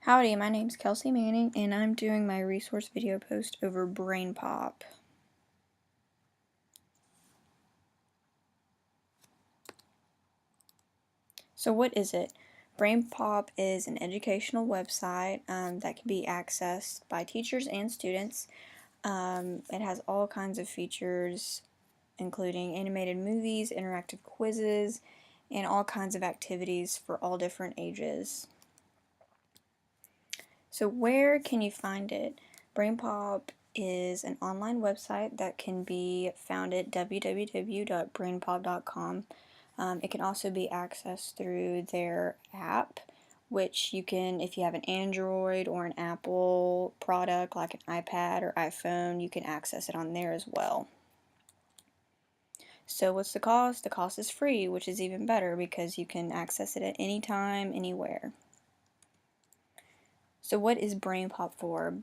Howdy, my name's Kelsey Manning, and I'm doing my resource video post over BrainPOP. So what is it? BrainPOP is an educational website that can be accessed by teachers and students. It has all kinds of features, including animated movies, interactive quizzes, and all kinds of activities for all different ages. So where can you find it? BrainPOP is an online website that can be found at www.brainpop.com. It can also be accessed through their app, which you can, if you have an Android or an Apple product like an iPad or iPhone, you can access it on there as well. So what's the cost? The cost is free, which is even better because you can access it at any time, anywhere. So what is BrainPOP for?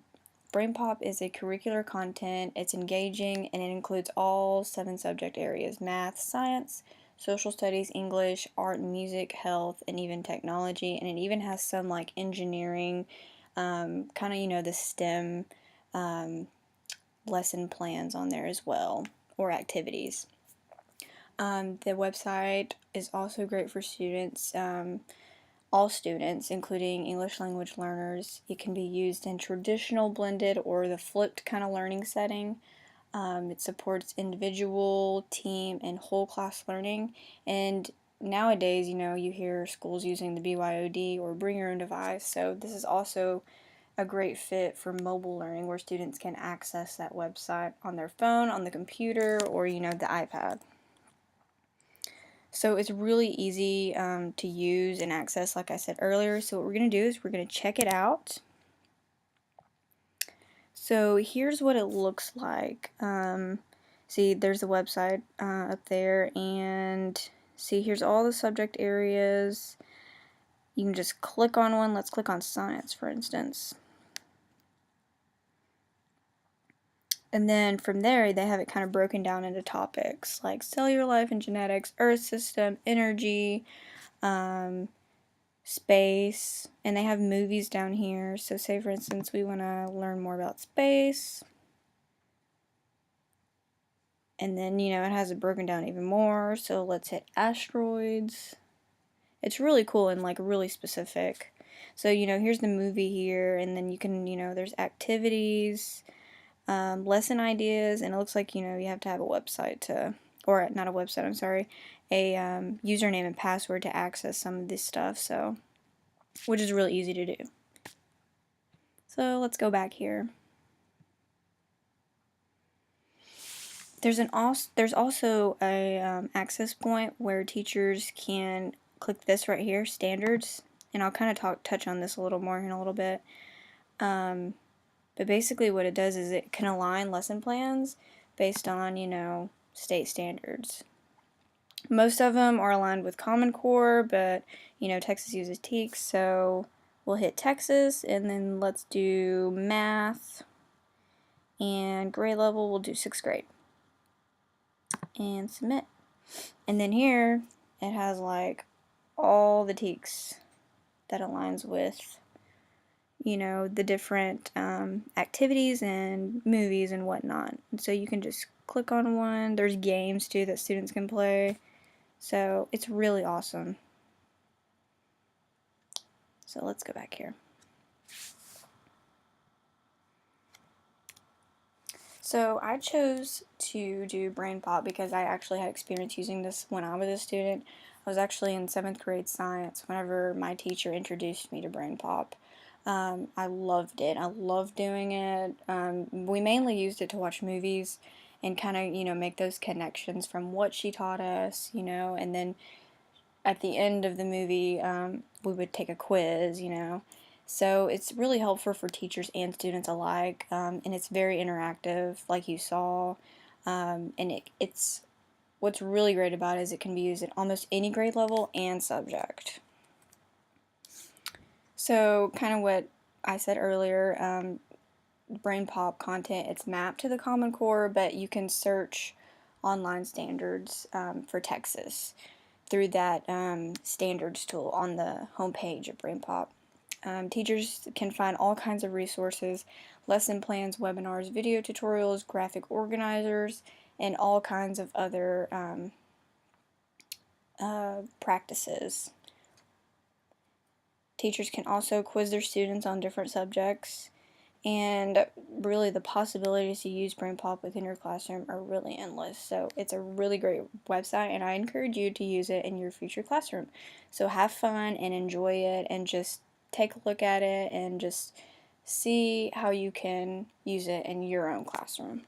BrainPOP is a curricular content, it's engaging, and it includes all 7 subject areas: math, science, social studies, English, art, music, health, and even technology. And it even has some like engineering, kind of, the STEM lesson plans on there as well, or activities. The website is also great for students. All students, including English language learners. It can be used in traditional, blended, or the flipped kind of learning setting. It supports individual, team, and whole class learning. And nowadays, you hear schools using the BYOD or bring your own device. So this is also a great fit for mobile learning where students can access that website on their phone, on the computer, or the iPad. So it's really easy to use and access, like I said earlier. So what we're going to do is we're going to check it out. So here's what it looks like. See, there's the website up there, and see, here's all the subject areas. You can just click on one. Let's click on science, for instance. And then from there, they have it kind of broken down into topics like cellular life and genetics, earth system, energy, space, and they have movies down here. So say for instance we want to learn more about space, and then it has it broken down even more. So let's hit asteroids. It's really cool and like really specific. So here's the movie here, and then you can there's activities, lesson ideas, and it looks like you have to have a website to, or not a website, I'm sorry, a username and password to access some of this stuff, so which is really easy to do. So let's go back here. There's also a access point where teachers can click this right here, standards, and I'll kind of touch on this a little more in a little bit. But basically what it does is it can align lesson plans based on, state standards. Most of them are aligned with Common Core, but, Texas uses TEKS, so we'll hit Texas, and then let's do math, and grade level, we'll do 6th grade. And submit. And then here, it has like all the TEKS that aligns with the different activities and movies and whatnot. And so you can just click on one. There's games too that students can play. So it's really awesome. So let's go back here. So I chose to do BrainPOP because I actually had experience using this when I was a student. I was actually in 7th grade science whenever my teacher introduced me to BrainPOP. I loved it. I loved doing it. We mainly used it to watch movies and kind of, make those connections from what she taught us, and then at the end of the movie, we would take a quiz, So it's really helpful for teachers and students alike, and it's very interactive, like you saw, and it's what's really great about it is it can be used at almost any grade level and subject. So kind of what I said earlier, BrainPOP content, it's mapped to the Common Core, but you can search online standards for Texas through that standards tool on the homepage of BrainPOP. Teachers can find all kinds of resources, lesson plans, webinars, video tutorials, graphic organizers, and all kinds of other practices. Teachers can also quiz their students on different subjects, and really the possibilities to use BrainPOP within your classroom are really endless. So it's a really great website, and I encourage you to use it in your future classroom. So have fun and enjoy it, and just take a look at it and just see how you can use it in your own classroom.